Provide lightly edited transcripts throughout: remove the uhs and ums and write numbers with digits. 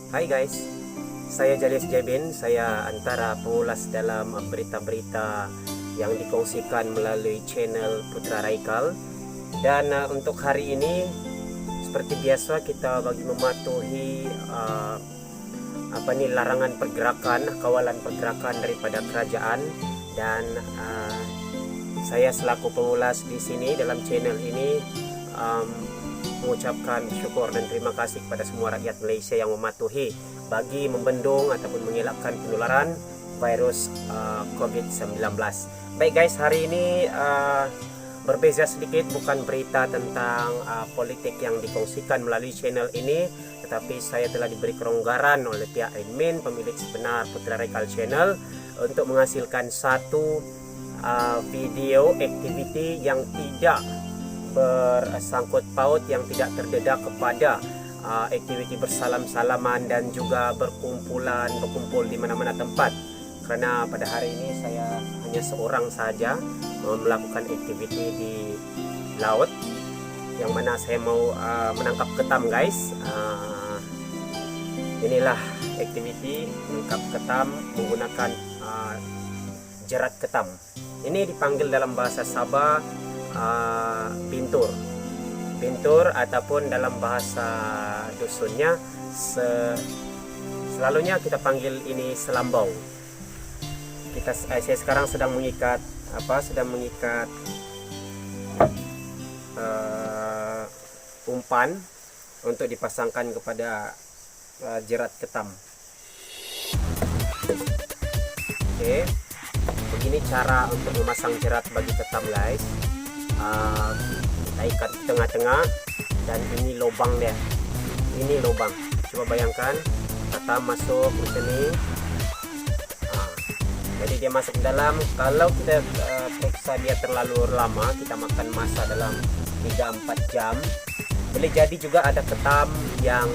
Hai guys, saya Jalias Jebin. Saya antara pengulas dalam berita-berita yang dikongsikan melalui channel Putra Raikal. Dan untuk hari ini, seperti biasa kita bagi mematuhi larangan pergerakan, kawalan pergerakan daripada kerajaan. Dan saya selaku pengulas di sini dalam channel ini mengucapkan syukur dan terima kasih kepada semua rakyat Malaysia yang mematuhi bagi membendung ataupun mengelakkan penularan virus COVID-19. Baik guys, hari ini berbeza sedikit, bukan berita tentang politik yang dikongsikan melalui channel ini, tetapi saya telah diberi kelonggaran oleh pihak admin pemilik sebenar Putra Raikal Channel untuk menghasilkan satu video aktiviti yang tidak bersangkut paut, yang tidak terdedah kepada aktiviti bersalam-salaman dan juga berkumpul di mana-mana tempat. Karena pada hari ini saya hanya seorang saja melakukan aktiviti di laut, yang mana saya mau menangkap ketam guys. Inilah aktiviti menangkap ketam menggunakan jerat ketam. Ini dipanggil dalam bahasa Sabah bintur ataupun dalam bahasa dusunnya selalunya kita panggil ini selambau. Saya sekarang sedang mengikat umpan untuk dipasangkan kepada jerat ketam. Oke, begini cara untuk memasang jerat bagi ketam guys. Kita ikat di tengah-tengah dan ini lubang dia. Ini lubang. Coba bayangkan ketam masuk ke sini. Jadi dia masuk ke dalam. Kalau kita periksa dia terlalu lama, kita makan masa dalam 3-4 jam. Boleh jadi juga ada ketam yang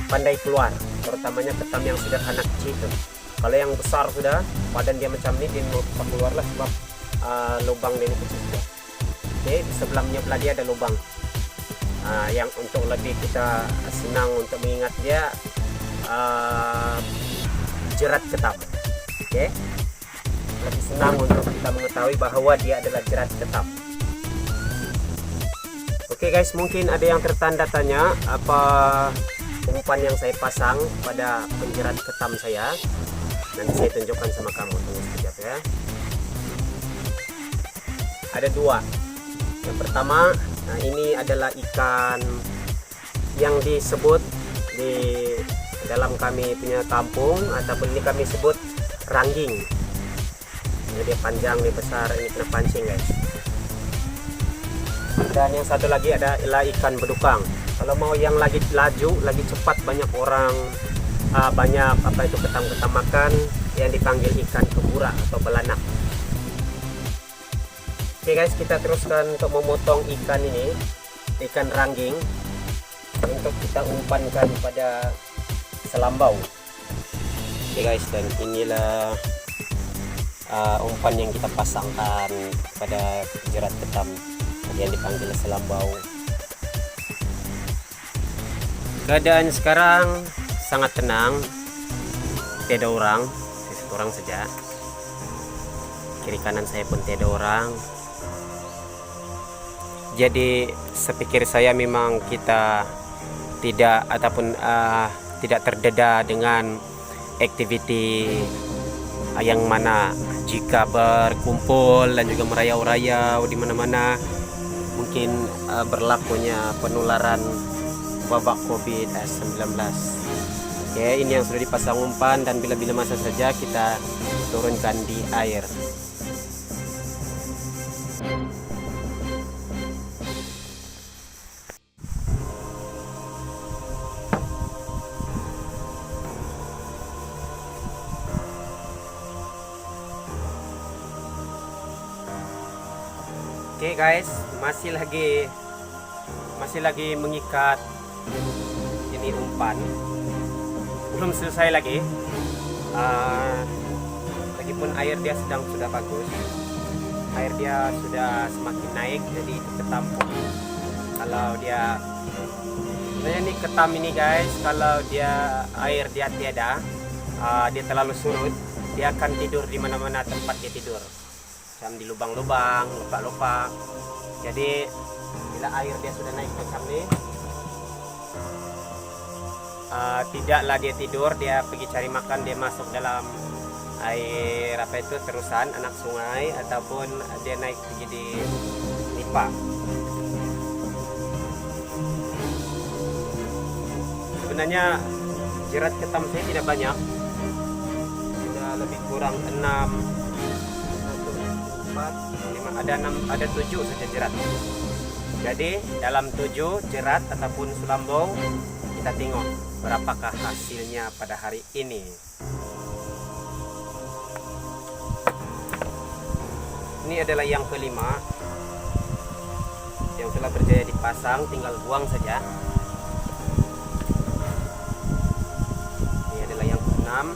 pandai keluar, terutamanya ketam yang sederhana kecil itu. Kalau yang besar sudah, badan dia macam ini, dia mau keluarlah sebab lubang dia ini kecil. Oke, di sebelahnya belah dia ada lubang. Yang untuk lebih kita senang untuk mengingat dia, jerat ketam. Oke, lebih senang untuk kita mengetahui bahawa dia adalah jerat ketam. Oke guys, mungkin ada yang tertanda-tanya apa umpan yang saya pasang pada penjerat ketam saya. Nanti saya tunjukkan sama kamu, tunggu sekejap ya. Ada dua. Yang pertama, ini adalah ikan yang disebut di dalam kami punya kampung, ataupun ini kami sebut rangging. Jadi panjang, ini besar, ini kena pancing guys. Dan yang satu lagi adalah ikan bedukang. Kalau mau yang lagi laju, lagi cepat, banyak orang banyak ketam-ketam makan, yang dipanggil ikan kebura atau belanak. Oke guys, kita teruskan untuk memotong ikan ini, ikan rangging, untuk kita umpankan pada selambau. Oke guys, dan inilah umpan yang kita pasangkan pada jerat ketam yang dipanggil selambau. Keadaan sekarang sangat tenang, tidak ada orang, seorang saja. Kiri kanan saya pun tidak ada orang. Jadi sepikir saya memang kita tidak terdedah dengan aktiviti yang mana jika berkumpul dan juga merayau-rayau di mana-mana mungkin berlakunya penularan wabak COVID-19. Oke, ini yang sudah dipasang umpan, dan bila-bila masa saja kita turunkan di air. Oke guys, masih lagi mengikat ini umpan, belum selesai lagi. Lagipun air dia sudah bagus, air dia sudah semakin naik, jadi itu ketam. Kalau dia Sebenarnya ini ketam ini guys, kalau air dia tiada, dia terlalu surut, dia akan tidur di mana-mana tempat dia tidur, macam di lubang-lubang, lupa-lupa. Jadi bila air dia sudah naik macam ini, tidaklah dia tidur, dia pergi cari makan, dia masuk dalam air apa itu terusan anak sungai, ataupun dia naik pergi di pipa. Sebenarnya jerat ketam saya tidak banyak, sudah lebih kurang 6, 4, 5, ada 7 saja jerat. Jadi dalam 7 jerat ataupun sulambau, kita tengok berapakah hasilnya pada hari ini. Ini adalah yang kelima yang telah berjaya dipasang, tinggal buang saja. Ini adalah yang keenam.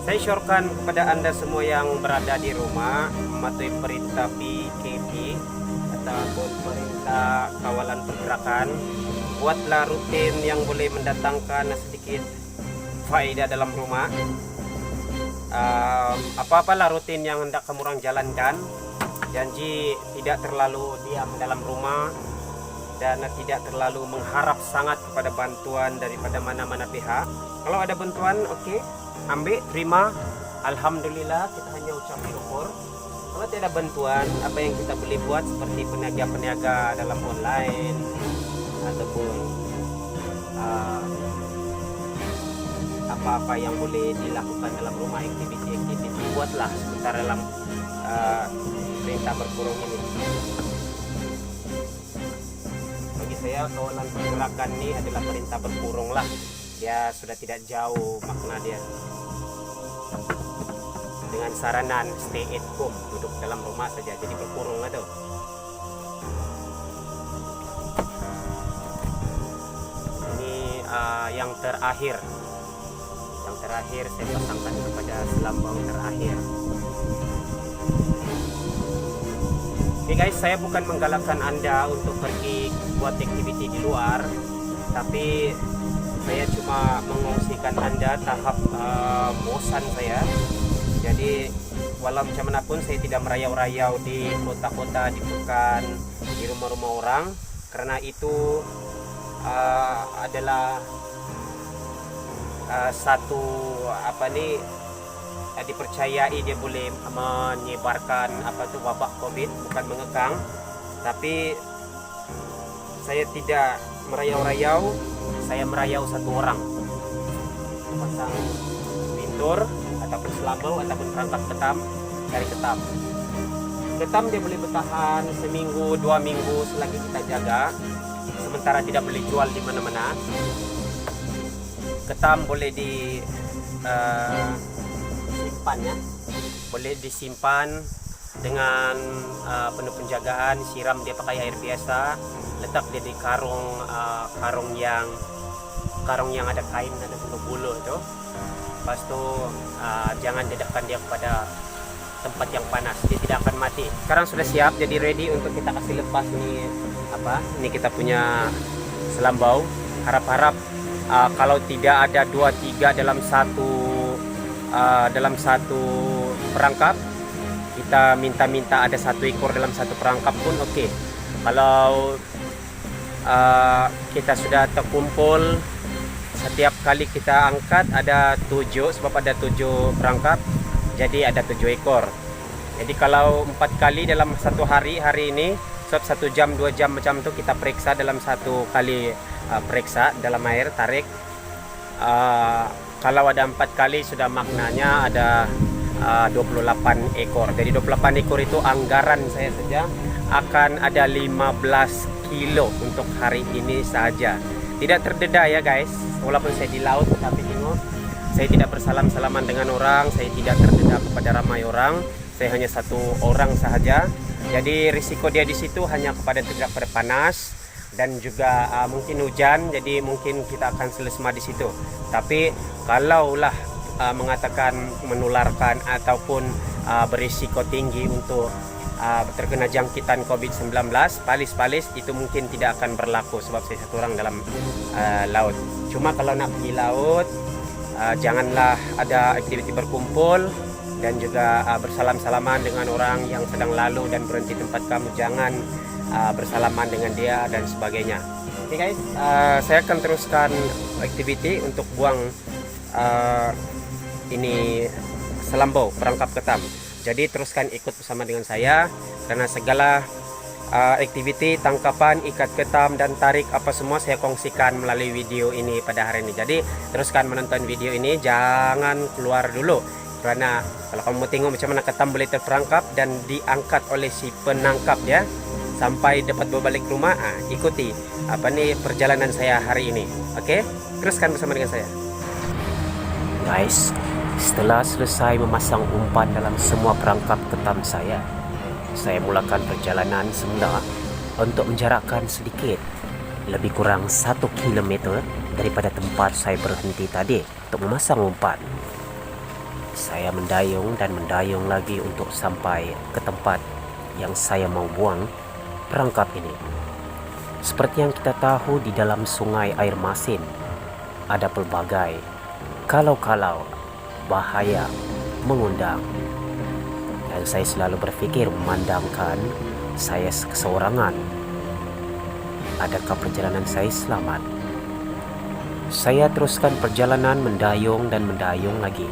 Saya syorkan kepada Anda semua yang berada di rumah mematuhi perintah PKP ataupun perintah kawalan pergerakan. Buatlah rutin yang boleh mendatangkan sedikit faedah dalam rumah. Apa-apalah rutin yang hendak kamu orang jalankan. Janji tidak terlalu diam dalam rumah dan tidak terlalu mengharap sangat kepada bantuan daripada mana-mana pihak. Kalau ada bantuan, oke, ambil, terima, alhamdulillah, kita hanya ucap syukur. Kalau tidak ada bantuan, apa yang kita boleh buat seperti peniaga-peniaga dalam online ataupun apa-apa yang boleh dilakukan dalam rumah, aktiviti buatlah sementara dalam perintah berkurung ini. Bagi saya kawalan pergerakan ini adalah perintah berkurung lah, dia sudah tidak jauh makna dia dengan saranan stay at home, duduk dalam rumah saja, jadi berkurung lah tuh. Ini yang terakhir saya pasangkan kepada selambau terakhir. Oke guys, saya bukan menggalakkan Anda untuk pergi buat aktiviti di luar, tapi saya cuma mengungsikan Anda tahap bosan saya. Jadi walau macam mana pun saya tidak merayau-rayau di kota-kota, di pekan, di rumah-rumah orang, karena itu adalah satu dipercayai dia boleh menyebarkan wabak COVID, bukan mengekang. Tapi saya tidak merayau-rayau, saya merayau satu orang, pasang pintur ataupun selambau ataupun perangkap ketam, cari ketam. Ketam dia boleh bertahan seminggu, 2 minggu selagi kita jaga, sementara tidak boleh jual di mana-mana. Ketam boleh disimpan ya, boleh disimpan dengan penuh penjagaan. Siram dia pakai air biasa, letak dia di karung yang ada kain, ada bulu itu. Lepas itu jangan dedakkan dia kepada tempat yang panas, dia tidak akan mati. Sekarang sudah siap, jadi ready untuk kita kasih lepas nih. Ini kita punya selambau. Harap-harap kalau tidak ada 2-3 dalam satu perangkap, kita minta ada 1 ekor dalam satu perangkap pun oke. Kalau kita sudah terkumpul, setiap kali kita angkat ada 7, sebab ada 7 perangkap, jadi ada 7 ekor. Jadi kalau 4 kali dalam satu hari ini, sebab 1 jam 2 jam macam itu kita periksa dalam satu kali periksa dalam air, tarik. Kalau ada 4 kali sudah maknanya ada 28 ekor. Jadi 28 ekor itu anggaran saya saja akan ada 15 kilo untuk hari ini saja. Tidak terdedah ya guys, walaupun saya di laut, tetapi tengok, saya tidak bersalam-salaman dengan orang, saya tidak terdedah kepada ramai orang, saya hanya 1 orang sahaja. Jadi risiko dia di situ hanya kepada terdedah pada panas dan juga mungkin hujan, jadi mungkin kita akan selesma di situ. Tapi kalaulah mengatakan menularkan ataupun berisiko tinggi untuk terkena jangkitan COVID-19, palis-palis itu mungkin tidak akan berlaku sebab saya satu orang dalam laut. Cuma kalau nak pergi laut, janganlah ada aktiviti berkumpul dan juga bersalam-salaman dengan orang yang sedang lalu dan berhenti tempat kamu. Jangan bersalaman dengan dia dan sebagainya. Oke guys, saya akan teruskan aktiviti untuk buang ini selambau perangkap ketam. Jadi teruskan ikut bersama dengan saya, karena segala aktiviti tangkapan, ikat ketam dan tarik apa semua saya kongsikan melalui video ini pada hari ini. Jadi teruskan menonton video ini, jangan keluar dulu, karena kalau kamu mau tengok macam mana ketam boleh terperangkap dan diangkat oleh si penangkap ya sampai dapat berbalik rumah, ikuti perjalanan saya hari ini. Oke, teruskan bersama dengan saya. Guys, setelah selesai memasang umpan dalam semua perangkap ketam saya mulakan perjalanan semula untuk menjarakkan sedikit, lebih kurang 1 km daripada tempat saya berhenti tadi untuk memasang umpan. Saya mendayung dan mendayung lagi untuk sampai ke tempat yang saya mau buang perangkap ini. Seperti yang kita tahu, di dalam sungai air masin ada pelbagai kalau-kalau bahaya mengundang, dan saya selalu berfikir memandangkan saya keseorangan. Adakah perjalanan saya selamat? Saya teruskan perjalanan mendayung dan mendayung lagi.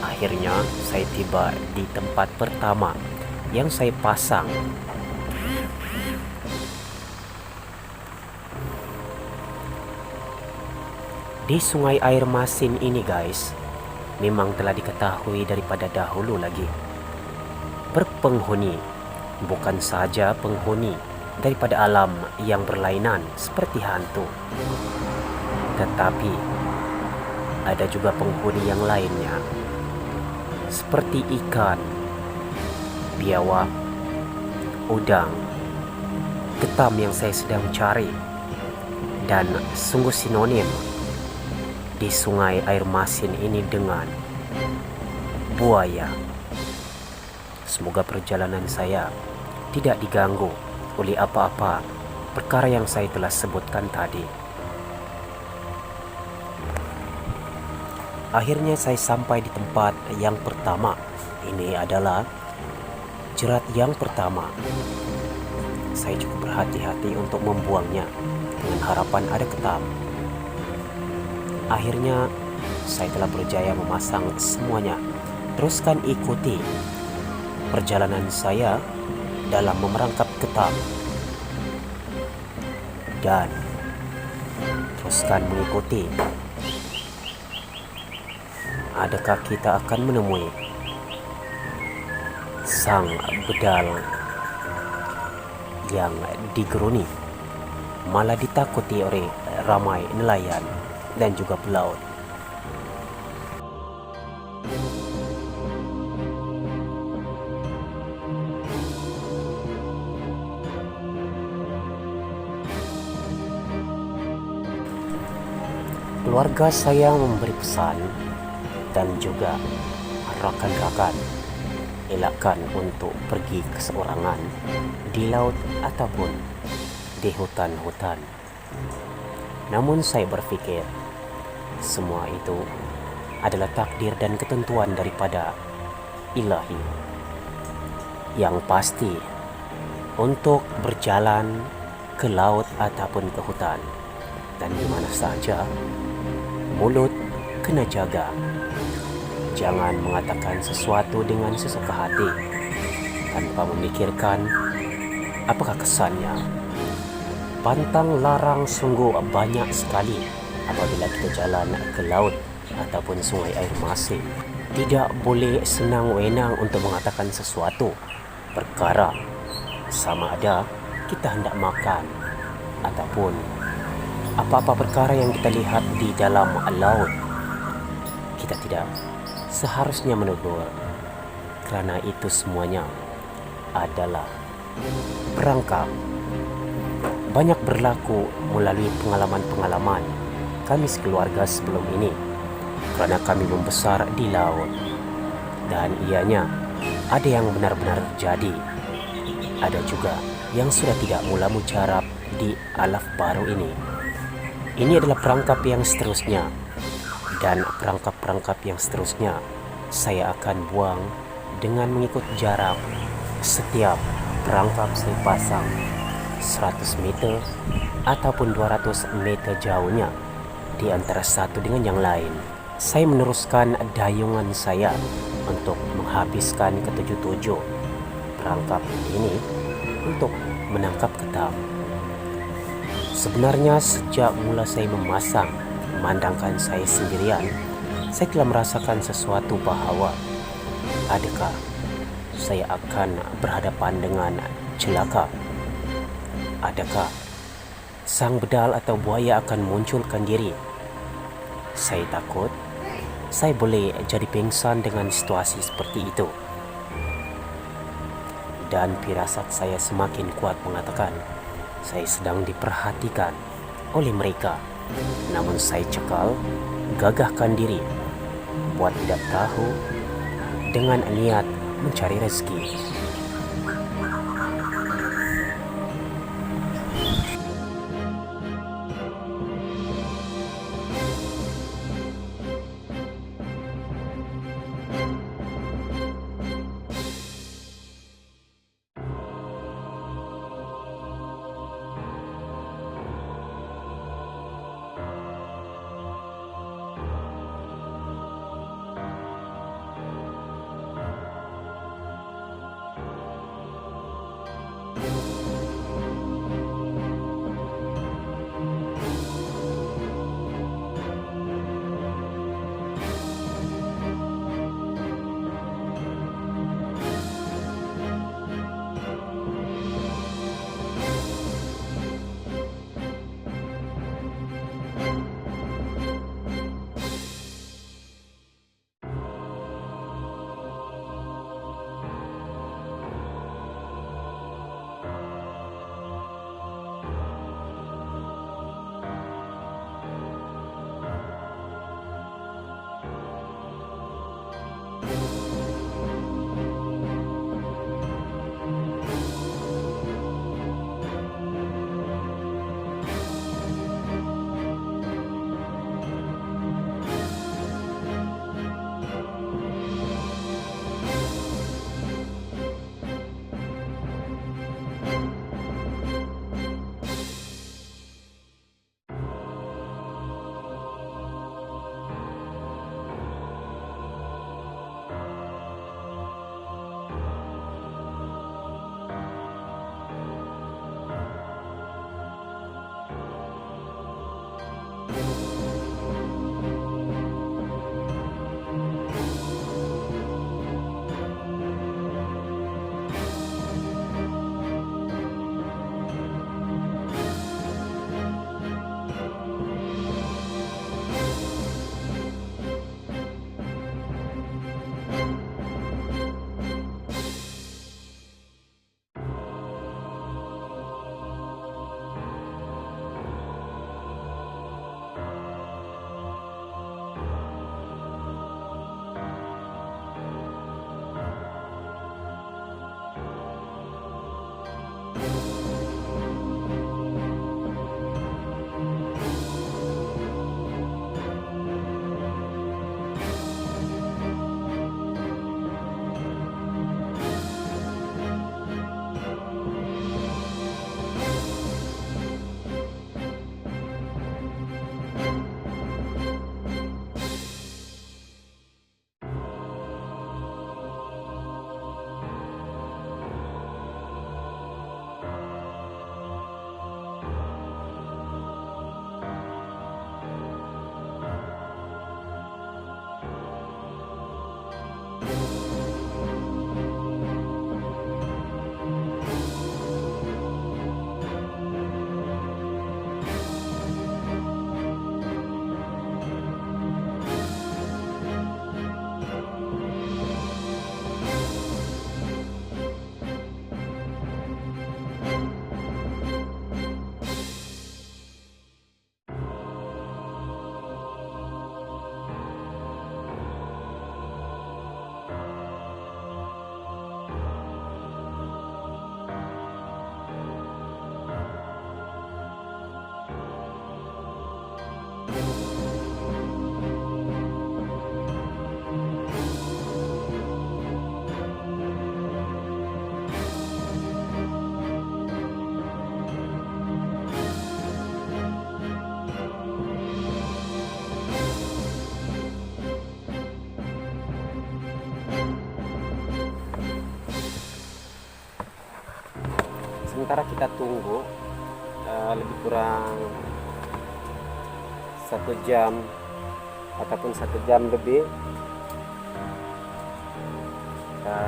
Akhirnya saya tiba di tempat pertama yang saya pasang. Di sungai air masin ini guys, memang telah diketahui daripada dahulu lagi, berpenghuni, bukan saja penghuni daripada alam yang berlainan seperti hantu, tetapi ada juga penghuni yang lainnya seperti ikan, biawak, udang, ketam yang saya sedang cari, dan sungguh sinonim di sungai air masin ini dengan buaya. Semoga perjalanan saya tidak diganggu oleh apa-apa perkara yang saya telah sebutkan tadi. Akhirnya saya sampai di tempat yang pertama. Ini adalah jerat yang pertama. Saya cukup berhati-hati untuk membuangnya dengan harapan ada ketam. Akhirnya saya telah berjaya memasang semuanya. Teruskan ikuti perjalanan saya dalam memerangkap ketam, dan teruskan mengikuti. Adakah kita akan menemui sang bedal yang digeruni, malah ditakuti oleh ramai nelayan dan juga pelaut? Keluarga saya memberi pesan dan juga rakan-rakan, elakkan untuk pergi keseorangan di laut ataupun di hutan-hutan. Namun saya berfikir semua itu adalah takdir dan ketentuan daripada Ilahi. Yang pasti, untuk berjalan ke laut ataupun ke hutan dan di mana saja, mulut kena jaga. Jangan mengatakan sesuatu dengan sesuka hati tanpa memikirkan apakah kesannya. Pantang larang sungguh banyak sekali apabila kita jalan ke laut ataupun sungai air masin. Tidak boleh senang-wenang untuk mengatakan sesuatu perkara, sama ada kita hendak makan ataupun apa-apa perkara yang kita lihat di dalam laut. Kita tidak seharusnya menegur, kerana itu semuanya adalah perangkap. Banyak berlaku melalui pengalaman-pengalaman kami sekeluarga sebelum ini, kerana kami membesar di laut, dan ianya ada yang benar-benar terjadi Ada juga yang sudah tidak mula mujarab di alaf baru ini. Ini adalah perangkap yang seterusnya, dan perangkap-perangkap yang seterusnya saya akan buang dengan mengikut jarak. Setiap perangkap saya pasang 100 meter ataupun 200 meter jauhnya di antara satu dengan yang lain. Saya meneruskan dayungan saya untuk menghabiskan ketujuh perangkap ini untuk menangkap ketam. Sebenarnya sejak mula saya memasang, memandangkan saya sendirian, saya telah merasakan sesuatu bahwa adakah saya akan berhadapan dengan celaka? Adakah sang bedal atau buaya akan munculkan diri? Saya takut saya boleh jadi pingsan dengan situasi seperti itu. Dan firasat saya semakin kuat mengatakan saya sedang diperhatikan oleh mereka. Namun saya cekal, gagahkan diri buat tidak tahu dengan niat mencari rezeki. Sementara kita tunggu lebih kurang 1 jam ataupun 1 jam lebih, kita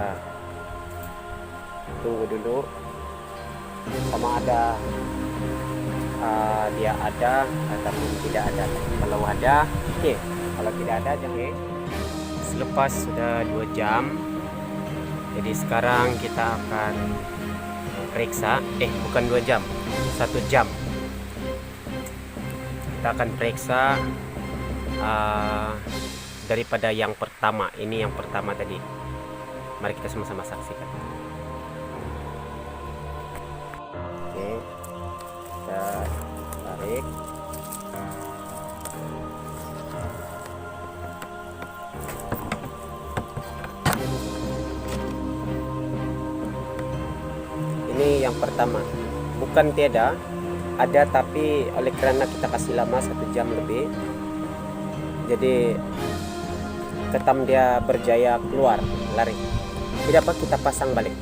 tunggu dulu sama ada dia ada ataupun tidak ada. Kalau ada, oke. Kalau tidak ada, jangan. Selepas sudah 2 jam, jadi sekarang kita akan periksa, bukan 2 jam, 1 jam. Kita akan periksa daripada yang pertama. Ini yang pertama tadi. Mari kita sama-sama saksikan. Oke, kita tarik. Ini yang pertama, bukan tiada ada, tapi oleh karena kita kasih lama 1 jam lebih, jadi ketam dia berjaya keluar lari. Tidak apa, kita pasang balik.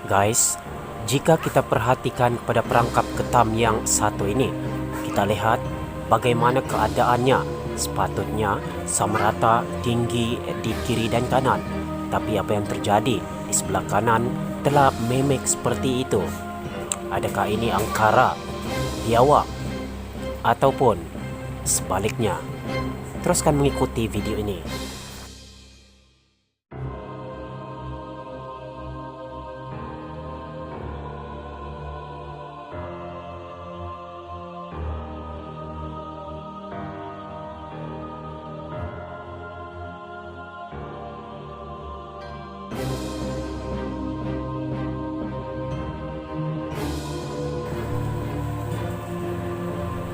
Guys, jika kita perhatikan pada perangkap ketam yang satu ini, kita lihat bagaimana keadaannya. Sepatutnya sama rata, tinggi di kiri dan kanan. Tapi apa yang terjadi di sebelah kanan telah memek seperti itu. Adakah ini angkara, biawak, ataupun sebaliknya. Teruskan mengikuti video ini.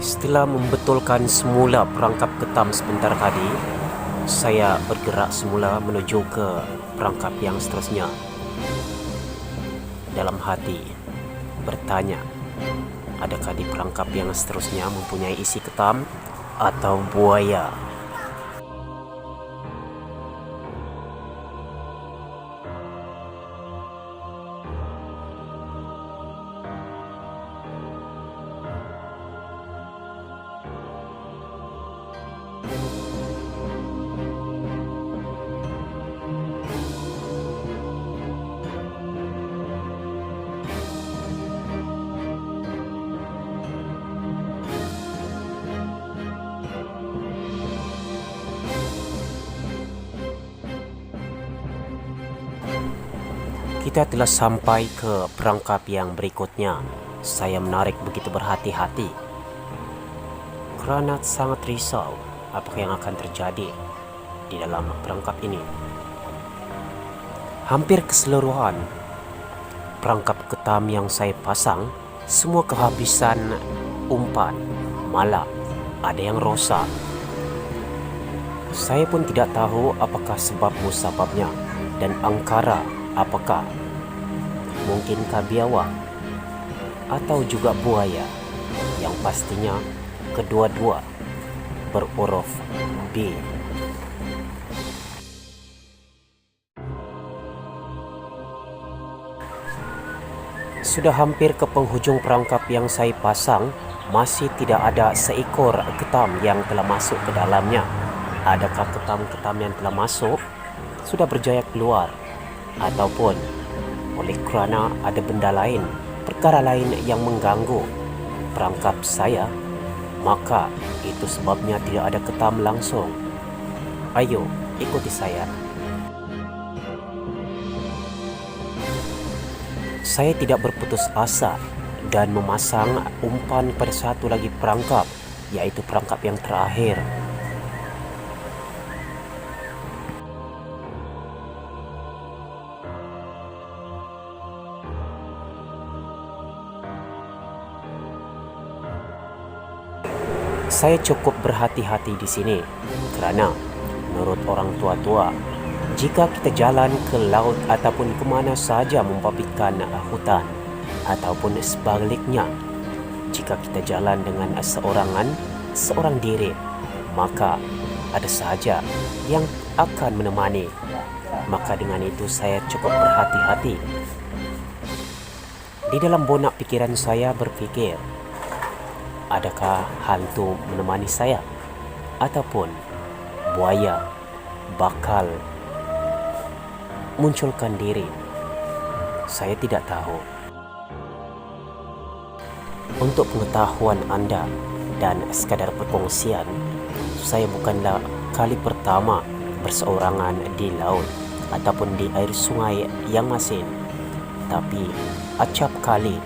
Setelah membetulkan semula perangkap ketam sebentar tadi, saya bergerak semula menuju ke perangkap yang seterusnya. Dalam hati bertanya, adakah di perangkap yang seterusnya mempunyai isi ketam atau buaya? Kita telah sampai ke perangkap yang berikutnya. Saya menarik begitu berhati-hati karena sangat risau apakah yang akan terjadi di dalam perangkap ini. Hampir keseluruhan perangkap ketam yang saya pasang semua kehabisan umpan, malah ada yang rosak. Saya pun tidak tahu apakah sebab musababnya dan angkara apakah. Mungkinkah biawak atau juga buaya, yang pastinya kedua-dua berhuruf B. Sudah hampir ke penghujung perangkap yang saya pasang, masih tidak ada seekor ketam yang telah masuk ke dalamnya. Adakah ketam-ketam yang telah masuk sudah berjaya keluar, ataupun oleh kerana ada benda lain, perkara lain yang mengganggu perangkap saya, maka itu sebabnya tidak ada ketam langsung. Ayo, ikuti saya. Saya tidak berputus asa dan memasang umpan pada satu lagi perangkap, yaitu perangkap yang terakhir. Saya cukup berhati-hati di sini kerana menurut orang tua-tua, jika kita jalan ke laut ataupun ke mana saja membabitkan hutan ataupun sebaliknya, jika kita jalan dengan seorang diri, maka ada sahaja yang akan menemani. Maka dengan itu saya cukup berhati-hati. Di dalam benak pikiran saya berfikir, adakah hantu menemani saya ataupun buaya bakal munculkan diri? Saya tidak tahu. Untuk pengetahuan anda dan sekadar perkongsian, saya bukanlah kali pertama berseorangan di laut ataupun di air sungai yang masin, tapi acap kali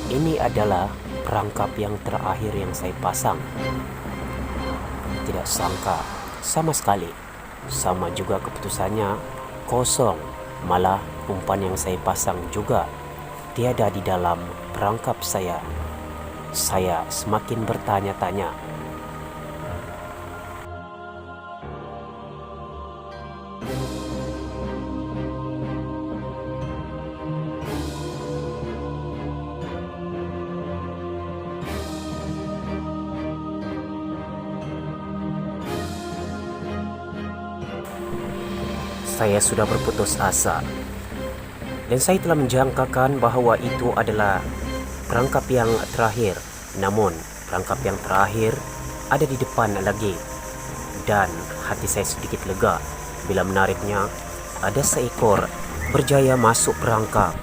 ini adalah perangkap yang terakhir yang saya pasang. Tidak sangka sama sekali, sama juga keputusannya kosong. Malah umpan yang saya pasang juga tiada di dalam perangkap saya. Saya semakin bertanya-tanya. Saya sudah berputus asa dan saya telah menjangkakan bahawa itu adalah perangkap yang terakhir. Namun perangkap yang terakhir ada di depan lagi, dan hati saya sedikit lega bila menariknya ada seekor berjaya masuk perangkap.